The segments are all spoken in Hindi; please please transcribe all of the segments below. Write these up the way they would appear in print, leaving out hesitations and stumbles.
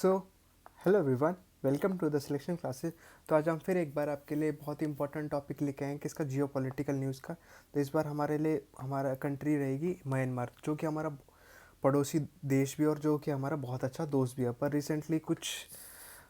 So hello everyone, welcome to the selection classes. तो आज हम फिर एक बार आपके लिए बहुत ही इंपॉर्टेंट टॉपिक लेके आए हैं किसका, जियो पॉलिटिकल न्यूज़ का। तो इस बार हमारे लिए हमारा कंट्री रहेगी म्यांमार, जो कि हमारा पड़ोसी देश भी और जो कि हमारा बहुत अच्छा दोस्त भी है। पर रिसेंटली कुछ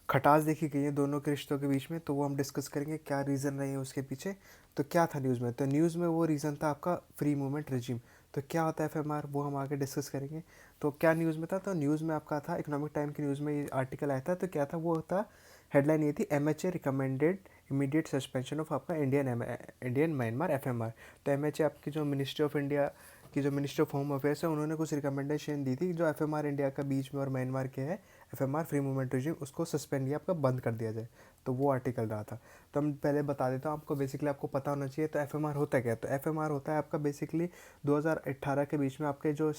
खटास देखी गई है दोनों के रिश्तों के बीच में, तो वो हम डिस्कस करेंगे क्या रीज़न रहे हैं उसके पीछे। तो क्या था न्यूज़ में, तो न्यूज़ में वो रीज़न था आपका फ्री मूवमेंट रिजीम। तो क्या होता है एफएमआर, वो हम आगे डिस्कस करेंगे। तो क्या न्यूज़ में था, तो न्यूज़ में आपका था इकोनॉमिक टाइम की न्यूज़ में ये आर्टिकल आया था। तो क्या था, वो था हेडलाइन ये थी, MHA recommended immediate suspension of आपका इंडियन म्यांमार एफएमआर। तो एमएचए आपकी जो मिनिस्ट्री ऑफ इंडिया की जो मिनिस्ट्री ऑफ होम अफेयर्स है, उन्होंने कुछ रिकमेंडेशन दी थी जो एफएमआर इंडिया का बीच में और म्यांमार के है, एफएमआर फ्री मूवमेंट रिजीम, उसको सस्पेंड या आपका बंद कर दिया जाए। तो वो आर्टिकल रहा था। तो हम पहले बता देता हूँ आपको, बेसिकली आपको पता होना चाहिए। तो एफएमआर होता क्या है, तो एफएमआर होता है आपका बेसिकली 2018 के बीच में आपके जो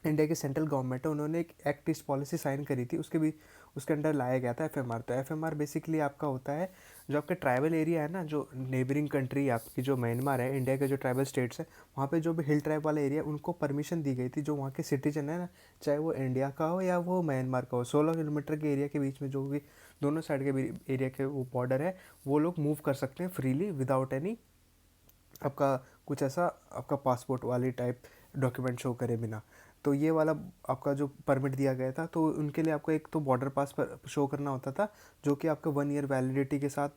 इंडिया की सेंट्रल गवर्नमेंट है, उन्होंने एक एक्ट ईस्ट पॉलिसी साइन करी थी, उसके भी उसके अंडर लाया गया था एफएमआर। तो एफएमआर बेसिकली आपका होता है जो आपके ट्राइबल एरिया है ना, जो नेबरिंग कंट्री आपकी जो म्यांमार है, इंडिया के जो ट्राइबल स्टेट्स है, वहाँ पे जो भी हिल ट्राइब वाला एरिया, उनको परमिशन दी गई थी, जो वहाँ के सिटीजन है ना, चाहे वो इंडिया का हो या वो म्यांमार का हो, 16 किलोमीटर के एरिया के बीच में जो भी दोनों साइड के एरिया के वो बॉर्डर है, वो लोग मूव कर सकते हैं फ्रीली विदाउट एनी आपका कुछ ऐसा आपका पासपोर्ट वाली टाइप डॉक्यूमेंट शो करे बिना। तो ये वाला आपका जो परमिट दिया गया था, तो उनके लिए आपको एक तो बॉर्डर पास पर शो करना होता था, जो कि आपका 1 ईयर वैलिडिटी के साथ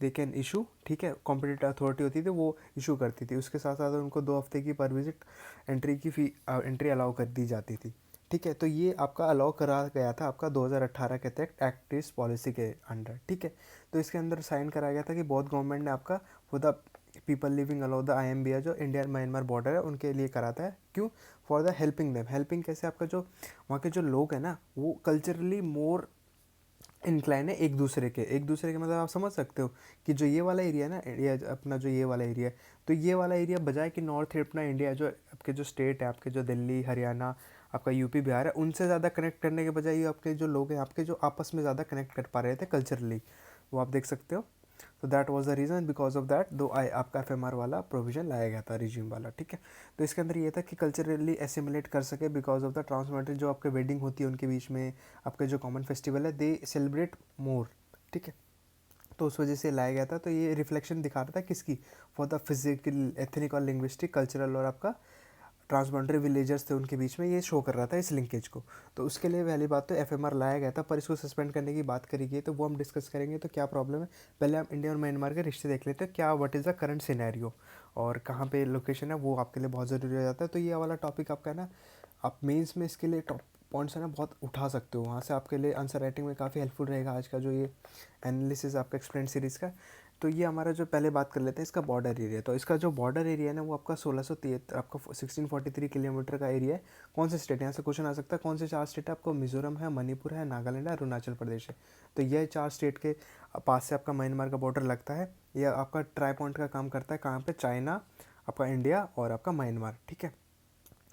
दे कैन इशू, ठीक है, कॉम्पिटेंट अथॉरिटी होती थी वो इशू करती थी। उसके साथ साथ उनको 2 हफ्ते की पर विजिट एंट्री की फ़ी एंट्री अलाउ कर दी जाती थी। ठीक है, तो ये आपका अलाउ करा गया था आपका 2018 के तहत एक्ट ईस्ट पॉलिसी के अंडर। ठीक है, तो इसके अंदर साइन कराया गया था कि बहुत गवर्नमेंट ने आपका for the people living allow the IMB जो इंडिया म्यांमार बॉर्डर है उनके लिए कराता है। क्यों? For the helping them. Helping कैसे, आपका जो वहाँ के जो लोग हैं ना, वो कल्चरली मोर इंक्लाइन है एक दूसरे के मतलब आप समझ सकते हो कि जो ये वाला एरिया है ना, इंडिया अपना जो ये वाला एरिया है, तो ये वाला एरिया बजाय कि नॉर्थ अपना इंडिया जो आपके जो स्टेट है, आपके जो दिल्ली हरियाणा आपका यूपी बिहार है, उनसे ज़्यादा कनेक्ट करने के बजाय ये आपके जो लोग हैं आपके जो आपस में ज़्यादा कनेक्ट कर पा रहे थे कल्चरली, वो आप देख सकते हो। तो that was the reason, because of that दो आई आपका एफएमआर वाला प्रोविजन लाया गया था रिज्यूम वाला। ठीक है, तो इसके अंदर ये था कि कल्चरली एसिमुलेट कर सके, बिकॉज ऑफ द ट्रांसमेंट्री जो आपके वेडिंग होती है उनके बीच में, आपके जो कॉमन फेस्टिवल है दे सेलिब्रेट मोर। ठीक है, तो उस वजह से लाया गया था। तो ये रिफ्लेक्शन दिखा रहा था किसकी, फॉर द फिजिकल एथनिक और लिंग्विस्टिक कल्चरल और आपका ट्रांसबाउंड्री विलेजर्स थे उनके बीच में, ये शो कर रहा था इस लिंकेज को। तो उसके लिए पहली बात तो एफएमआर लाया गया था, पर इसको सस्पेंड करने की बात करी गई, तो वो हम डिस्कस करेंगे। तो क्या प्रॉब्लम है, पहले हम इंडिया और म्यांमार के रिश्ते देख लेते हैं, क्या what is the current scenario और कहाँ पे लोकेशन है, वो आपके लिए बहुत ज़रूरी हो जाता है। तो ये वाला टॉपिक आपका ना, आप मेंस में इसके लिए टॉप पॉइंट्स है ना बहुत उठा सकते हो, वहाँ से आपके लिए आंसर राइटिंग में काफ़ी हेल्पफुल रहेगा आज का जो ये एनालिसिस आपका एक्सप्लेन सीरीज़ का। तो ये हमारा जो पहले बात कर लेते हैं इसका बॉर्डर एरिया। तो इसका जो बॉर्डर एरिया है ना, वो आपका 1673 आपका 1643 किलोमीटर का एरिया है। कौन से स्टेट है, यहाँ से क्वेश्चन आ सकता है, कौन से 4 स्टेट है आपको, मिजोरम है, मणिपुर है, नागालैंड है, अरुणाचल प्रदेश है। तो ये 4 स्टेट के पास से आपका म्यांमार का बॉर्डर लगता है। यह आपका ट्राई पॉइंट का काम करता है, कहाँ पे, चाइना, आपका इंडिया और आपका म्यांमार। ठीक है,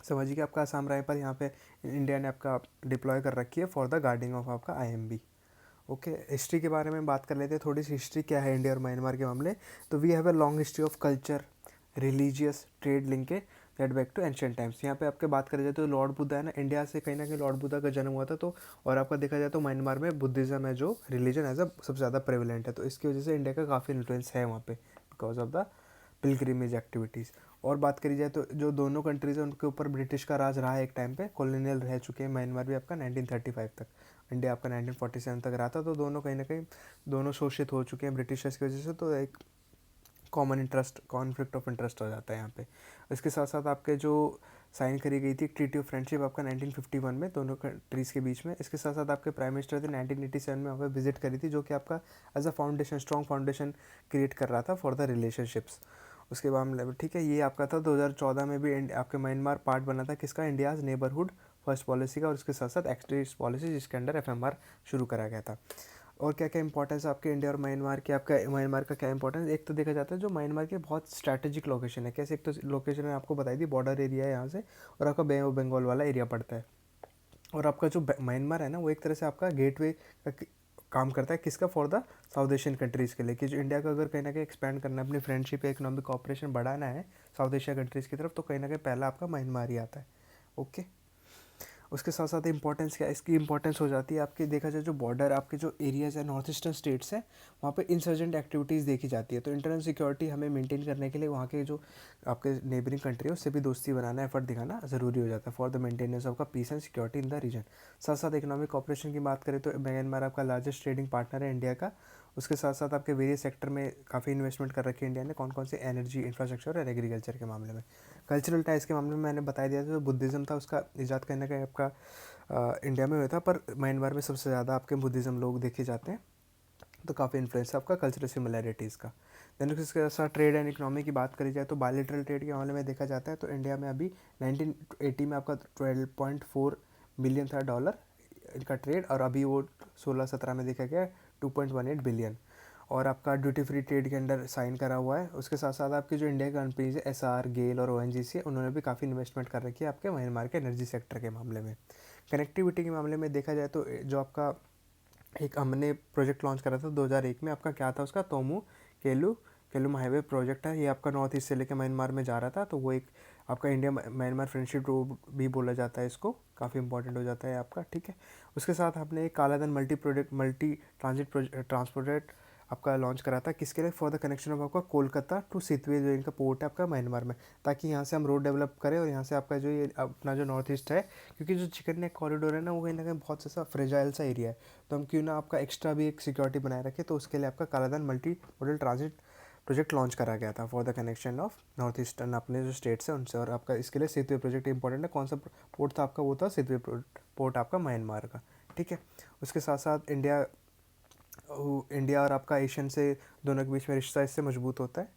समझिए कि आपका असम राइफल यहाँ पे इंडिया ने आपका डिप्लॉय कर रखी है फॉर द गार्डिंग ऑफ आपका IMB। ओके, हिस्ट्री के बारे में बात कर लेते हैं, थोड़ी सी हिस्ट्री क्या है इंडिया और म्यांमार के मामले। तो we have a long history of culture, religious, trade linkage that back to ancient times. यहाँ पे आपके बात करें जाए तो लॉर्ड बुद्धा है ना, इंडिया से कहीं ना कहीं लॉर्ड बुद्धा का जन्म हुआ था। तो और आपका देखा जाए तो म्यांमार में बुद्धिज़्म है जो रिलीजन एज अ सबसे ज़्यादा प्रेवलेंट है, तो इसकी वजह से इंडिया का काफ़ी इन्फ्लुएंस है वहाँ पे because of the pilgrimage activities. और बात करी जाए तो जो दोनों कंट्रीज़ हैं उनके ऊपर ब्रिटिश का राज रहा है एक टाइम पे, कॉलोनियल रह चुके हैं। म्यांमार भी आपका 1935 तक, इंडिया आपका 1947 तक रहा था। तो दोनों कहीं ना कहीं दोनों शोषित हो चुके हैं ब्रिटिशर्स की वजह से, तो एक common interest conflict of interest हो जाता है यहाँ पे। इसके साथ साथ आपके जो साइन करी गई थी ट्रीटी ऑफ फ्रेंडशिप आपका 1951 में दोनों कंट्रीज़ के बीच में। इसके साथ साथ आपके प्राइम मिनिस्टर थे 1987 में वहाँ पे विजिट करी थी, जो कि आपका as a foundation strong foundation create कर रहा था फॉर द रिलेशनशिप्स। उसके बाद ठीक है, ये आपका था 2014 में भी आपके म्यांमार पार्ट बना था किसका, इंडियाज़ नेबरहुड फर्स्ट पॉलिसी का, और उसके साथ साथ एक्ट ईस्ट पॉलिसी जिसके अंडर एफएमआर शुरू करा गया था। और क्या क्या इंपॉर्टेंस आपके इंडिया और म्यांमार के, आपका म्यांमार का क्या इंपॉर्टेंस, एक तो देखा जाता है जो म्यांमार के बहुत स्ट्रैटेजिक लोकेशन है। कैसे, एक तो लोकेशन है आपको बताई थी, बॉर्डर एरिया है यहाँ से, और आपका बे ऑफ बंगाल वाला एरिया पड़ता है। और आपका जो म्यांमार है ना, वो एक तरह से आपका गेटवे का काम करता है किसका, for the south Asian countries के लिए, कि जो इंडिया को अगर कहीं ना कहीं एक्सपेंड करना है, अपनी फ्रेंडशिप या इकोनॉमिक कॉपरेशन बढ़ाना है साउथ एशिया कंट्रीज़ की तरफ, तो कहीं ना कहीं पहला आपका म्यांमार ही आता है। ओके, उसके साथ साथ इंपॉर्टेंस क्या है इसकी, इंपॉर्टेंस हो जाती है आपके, देखा जाए जो बॉर्डर आपके जो एरियाज़ है नॉर्थ ईस्टर्न स्टेट्स हैं वहाँ पे इंसर्जेंट एक्टिविटीज़ देखी जाती है। तो इंटरनल सिक्योरिटी हमें मेंटेन करने के लिए वहाँ के जो आपके नेबरिंग कंट्री है उससे भी दोस्ती बनाना, एफर्ट दिखाना ज़रूरी हो जाता है फॉर द मेंटेनेंस ऑफ का peace and security in the region. साथ साथ इकोनॉमिक कॉपरेशन की बात करें तो म्यांमार आपका लार्जेस्ट ट्रेडिंग पार्टनर है इंडिया का। उसके साथ साथ आपके वेरियस सेक्टर में काफ़ी इन्वेस्टमेंट कर रखी है इंडिया ने, कौन कौन से, एनर्जी, इंफ्रास्ट्रक्चर और एग्रीकल्चर के मामले में। कल्चरल टाइज के मामले में मैंने बता दिया था, जो बुद्धिज़्म था उसका इजाद करने का आपका इंडिया में हुआ था, पर म्यांमार में सबसे ज़्यादा आपके बुद्धिज़्म लोग देखे जाते हैं, तो काफ़ी इन्फ्लुएंस है आपका कल्चरल सिमिलैरिटीज़ का। देन उसके साथ ट्रेड एंड इकोनॉमी की बात करी जाए तो बायलैटरल ट्रेड के मामले में देखा जाता है तो इंडिया में अभी 1980 में आपका 12.4 बिलियन था डॉलर इनका ट्रेड, और अभी वो 16-17 में देखा गया 2.18 बिलियन, और आपका ड्यूटी फ्री ट्रेड के अंडर साइन करा हुआ है। उसके साथ साथ आपकी जो इंडिया की कंपनीज है एसआर, गेल और ओएनजीसी, उन्होंने भी काफ़ी इन्वेस्टमेंट कर रखी है आपके म्यांमार के एनर्जी सेक्टर के मामले में। कनेक्टिविटी के मामले में देखा जाए तो जो आपका एक हमने प्रोजेक्ट लॉन्च करा था 2001 में, आपका क्या था उसका, तोमू केलू केलुम हाईवे प्रोजेक्ट है। ये आपका नॉर्थ ईस्ट से लेकर म्यांमार में जा रहा था, तो वो एक आपका इंडिया म्यांमार फ्रेंडशिप रोड भी बोला जाता है इसको, काफ़ी इंपॉर्टेंट हो जाता है आपका, ठीक है। उसके साथ हमने एक कालाधन मल्टी ट्रांजिट ट्रांसपोर्टेड आपका लॉन्च करा था, किसके लिए, फॉर द कनेक्शन ऑफ आपका कोलकाता टू सितवे, जो इनका पोर्ट है आपका म्यांमार में, ताकि यहाँ से हम रोड डेवलप करें और यहाँ से आपका जो ये अपना जो नॉर्थ ईस्ट है, क्योंकि जो चिकन नेक कॉरिडोर है ना वो कहीं ना कहीं बहुत सा फ्रेजाइल सा एरिया है, तो हम क्यों ना आपका एक्स्ट्रा भी एक सिक्योरिटी बनाए रखें, तो उसके लिए आपका कालाधन multi modal transit project launch करा गया था for the connection of north eastern अपने जो स्टेट्स हैं उनसे। और आपका इसके लिए सेतुवे प्रोजेक्ट इंपॉर्टेंट है, कौन सा पोर्ट था आपका, वो था सेतुवे पोर्ट आपका म्यांमार का, ठीक है। उसके साथ साथ इंडिया और आपका एशियन से दोनों के बीच में रिश्ता इससे मजबूत होता है,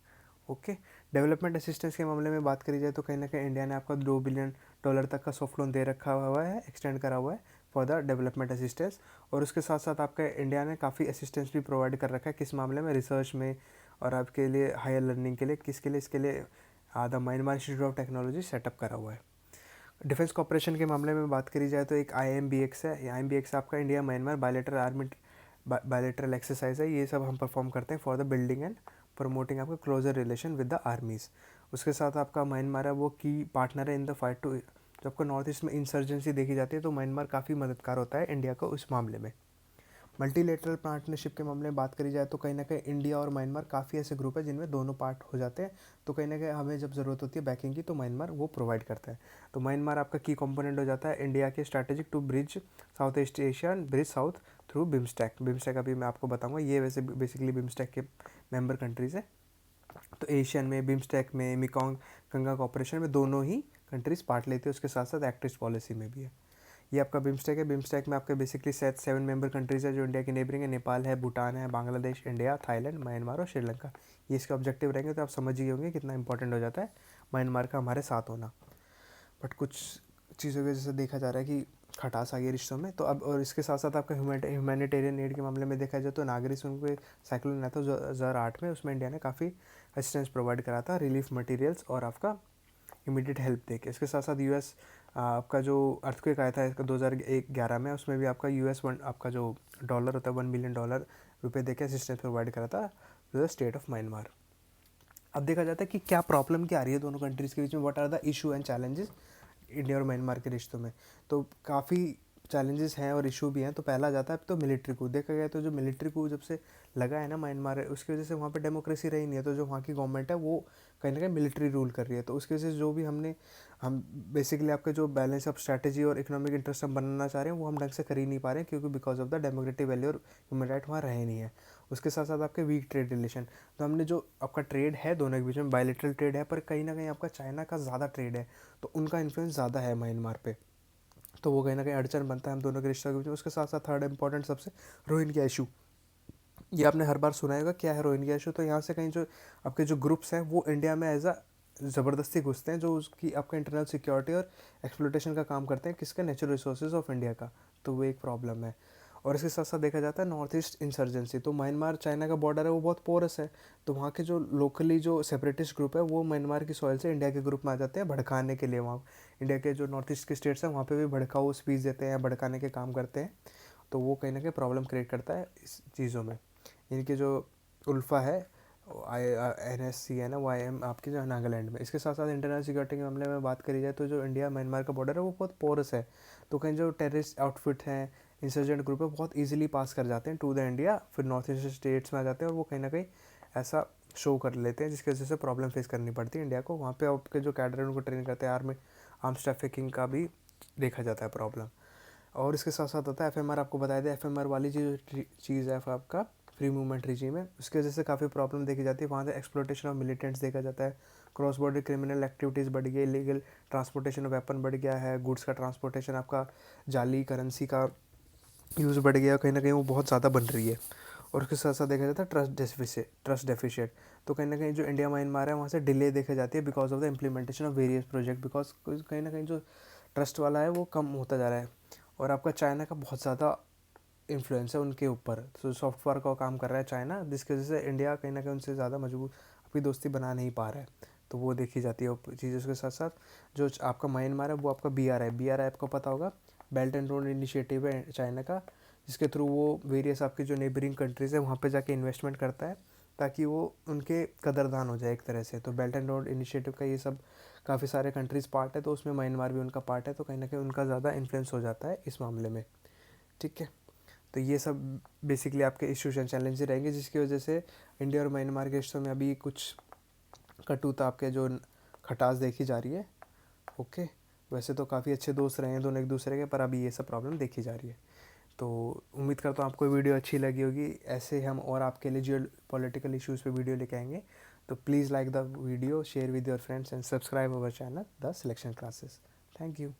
ओके। डेवलपमेंट असिस्टेंस के मामले में बात करी जाए तो कहीं ना कहीं इंडिया ने आपका $2 बिलियन तक का सॉफ्ट लोन दे रखा हुआ है, एक्सटेंड करा हुआ है फॉर द डेवलपमेंट असिस्टेंस। और उसके साथ साथ आपका इंडिया ने काफ़ी असिस्टेंस भी प्रोवाइड कर रखा है, किस मामले में, रिसर्च में और आपके लिए हायर लर्निंग के लिए, किसके लिए, इसके लिए the Myanmar institute of technology setup करा हुआ है। डिफेंस कॉपरेशन के मामले में बात करी जाए तो एक IMBX है, IMBX आपका इंडिया म्यांमार बायलैटरल एक्सरसाइज है, ये सब हम परफॉर्म करते हैं for the building and promoting आपका closer relation with the armies. उसके साथ आपका म्यांमार है वो की पार्टनर है इन द फाइट टू, जब आपको नॉर्थ ईस्ट में इंसर्जेंसी देखी जाती है तो म्यांमार काफ़ी मददगार होता है इंडिया को उस मामले में। मल्टीलेटरल पार्टनरशिप के मामले में बात करी जाए तो कहीं ना कहीं इंडिया और म्यांमार काफ़ी ऐसे ग्रुप है जिनमें दोनों पार्ट हो जाते हैं, तो कहीं ना कहीं हमें जब ज़रूरत होती है बैकिंग की तो म्यांमार वो प्रोवाइड करता है। तो म्यांमार आपका की कंपोनेंट हो जाता है इंडिया के strategic to bridge south east Asia bridge south through BIMSTEC. BIMSTEC अभी मैं आपको बताऊंगा, ये वैसे बेसिकली बिम्स्टेक के मेंबर कंट्रीज़ है। तो एशियन में, बिम्स्टेक में, मेकॉन्ग गंगा कॉपरेशन में दोनों ही कंट्रीज़ पार्ट लेते हैं, उसके साथ साथ एक्ट ईस्ट पॉलिसी में भी है। ये आपका बिम्स्टेक है, बिम्स्टेक में आपके बेसिकली 7 मेंबर कंट्रीज़ है जो इंडिया की नेबरिंग है, नेपाल है, भूटान है, बांग्लादेश, इंडिया, थाईलैंड, म्यांमार और श्रीलंका। ये इसके ऑब्जेक्टिव रहेंगे, तो आप समझ ही होंगे कितना इंपॉर्टेंट हो जाता है म्यांमार का हमारे साथ होना। बट कुछ चीज़ों की वजह से देखा जा रहा है कि खटास आ गई रिश्तों में, तो अब, और इसके साथ साथ आपका ह्यूमैनिटेरियन एड के मामले में देखा जाए तो नागरी सुन साइक्लोन आया था 2008 में, उसमें इंडिया ने काफ़ी असिस्टेंस प्रोवाइड करा था, रिलीफ मटेरियल्स और आपका इमीडिएट हेल्प दे के। इसके साथ साथ यूएस आपका जो अर्थक्वेक आया था इसका 2011 में, उसमें भी आपका यूएस आपका जो डॉलर होता है $1 बिलियन रुपये दे के असिस्टेंस प्रोवाइड करा था to the state of Myanmar. अब देखा जाता है कि क्या प्रॉब्लम क्या आ रही है दोनों कंट्रीज़ के बीच में, what are the issue and challenges India और म्यांमार के रिश्तों में। तो काफ़ी चैलेंजेस हैं और इशू भी हैं। तो पहला जाता है तो मिलिट्री कू, देखा गया तो जो मिलिट्री कू जब से लगा है ना म्यांमार, उसकी वजह से वहाँ पे डेमोक्रेसी रही नहीं है, तो जो वहाँ की गवर्नमेंट है वो कहीं ना कहीं मिलिट्री रूल कर रही है, तो उसकी वजह से जो भी हम बेसिकली आपके जो बैलेंस ऑफ स्ट्रैटेजी और इकोनॉमिक इंटरेस्ट हम बनाना चाह रहे हैं वो हम ढंग से कर ही नहीं पा रहे हैं, क्योंकि because of the democratic value और ह्यूमन राइट वहाँ रहे नहीं है। उसके साथ साथ आपके वीक ट्रेड रिलेशन, तो हमने जो आपका ट्रेड है दोनों के बीच में बायलैटरल ट्रेड है, पर कहीं ना कहीं आपका चाइना का ज़्यादा ट्रेड है, तो उनका इन्फ्लुएंस ज़्यादा है म्यांमार पे, तो वो कहीं ना कहीं अड़चन बनता है हम दोनों के रिश्तों के बीच में। उसके साथ साथ थर्ड इंपॉर्टेंट सबसे रोहिंग्या इशू, ये आपने हर बार सुना होगा क्या है रोहिंग्या इशू। तो यहाँ से कहीं जो आपके जो ग्रुप्स हैं वो इंडिया में एज अ ज़बरदस्ती घुसते हैं, जो उसकी आपका इंटरनल सिक्योरिटी और एक्सप्लोटेशन का काम करते हैं, किसका, नेचुरल रिसोर्सेज ऑफ इंडिया का, तो वो एक प्रॉब्लम है। और इसके साथ साथ देखा जाता है नॉर्थ ईस्ट इंसर्जेंसी, तो म्यांमार चाइना का बॉर्डर है वो बहुत पोरस है, तो वहाँ के जो लोकली जो सेपरेटिस्ट ग्रुप है वो म्यांमार की सॉइल से इंडिया के ग्रुप में आ जाते हैं भड़काने के लिए। वहाँ इंडिया के जो नॉर्थ ईस्ट के स्टेट्स हैं वहाँ पे भी भड़काऊ स्पीच देते हैं, भड़काने के काम करते हैं, तो वो कहीं ना कहीं प्रॉब्लम क्रिएट करता है इस चीज़ों में। इनकी जो उल्फा है NSC है ना, YM आपके जो नागालैंड में। इसके साथ साथ इंटरनल सिक्योरिटी के मामले में बात करी जाए तो जो इंडिया म्यांमार का बॉर्डर है वो बहुत पोरस है, तो कहीं जो टेररिस्ट आउटफिट हैं, इंसर्जेंट ग्रुप है, बहुत ईजिली पास कर जाते हैं टू द इंडिया, फिर नॉर्थ ईस्ट स्टेट्स में आ जाते हैं और वो कहीं ना कहीं ऐसा शो कर लेते हैं जिसकी वजह से प्रॉब्लम फेस करनी पड़ती है इंडिया को। वहाँ पे आपके जो कैडर है उनको ट्रेन करते हैं, आर्मी आर्म्स ट्रैफिकिंग का भी देखा जाता है प्रॉब्लम। और इसके साथ साथ आता है FMR, आपको बताया था FMR वाली चीज़ है आपका फ्री मूवमेंट रिजीम है, उसकी वजह से काफ़ी प्रॉब्लम देखी जाती है। वहाँ से एक्सप्लोटेशन ऑफ मिलिटेंट्स देखा जाता है, क्रॉस बॉर्डर क्रिमिनल एक्टिविटीज़ बढ़ गई, इलीगल ट्रांसपोर्टेशन ऑफ वेपन बढ़ गया है, गुड्स का ट्रांसपोर्टेशन, आपका जाली करेंसी का यूज़ बढ़ गया, कहीं ना कहीं वो बहुत ज़्यादा बन रही है। और उसके साथ साथ देखा जाता है ट्रस्ट डेफिशिएट, तो कहीं ना कहीं जो इंडिया म्यांमार है वहाँ से डिले देखा जाती है because of the implementation of various project, because कहीं ना कहीं जो ट्रस्ट वाला है वो कम होता जा रहा है। और आपका चाइना का बहुत ज़्यादा इन्फ्लुएंस है उनके ऊपर, तो सॉफ्टवेयर का काम कर रहा है चाइना, जिसकी वजह से इंडिया कहीं ना कहीं उनसे ज़्यादा मजबूत अपनी दोस्ती बना नहीं पा रहा है, तो वो देखी जाती है वो चीज़। उसके साथ साथ जो आपका म्यांमार है वो आपका BRI आपको पता होगा, बेल्ट एंड रोड इनिशिएटिव है चाइना का, जिसके थ्रू वो वेरियस आपकी जो नेबरिंग कंट्रीज़ है वहाँ पे जाके इन्वेस्टमेंट करता है ताकि वो उनके कदरदान हो जाए एक तरह से। तो बेल्ट एंड रोड इनिशिएटिव का ये सब काफ़ी सारे कंट्रीज़ पार्ट है, तो उसमें म्यांमार भी उनका पार्ट है, तो कहीं ना कहीं उनका ज़्यादा इन्फ्लुएंस हो जाता है इस मामले में। ठीक है, तो ये सब बेसिकली आपके इश्यूज एंड चैलेंजेस रहेंगे, जिसकी वजह से इंडिया और म्यांमार के रिश्तों में अभी कुछ कटुता, आपके जो खटास देखी जा रही है। ओके, वैसे तो काफ़ी अच्छे दोस्त रहे हैं दोनों एक दूसरे के, पर अभी ये सब प्रॉब्लम देखी जा रही है। तो उम्मीद करता हूँ आपको वीडियो अच्छी लगी होगी, ऐसे हम और आपके लिए जियो पॉलिटिकल इश्यूज़ पे वीडियो लेके आएंगे। तो please like the video, share with your friends and subscribe our channel the selection classes. Thank you.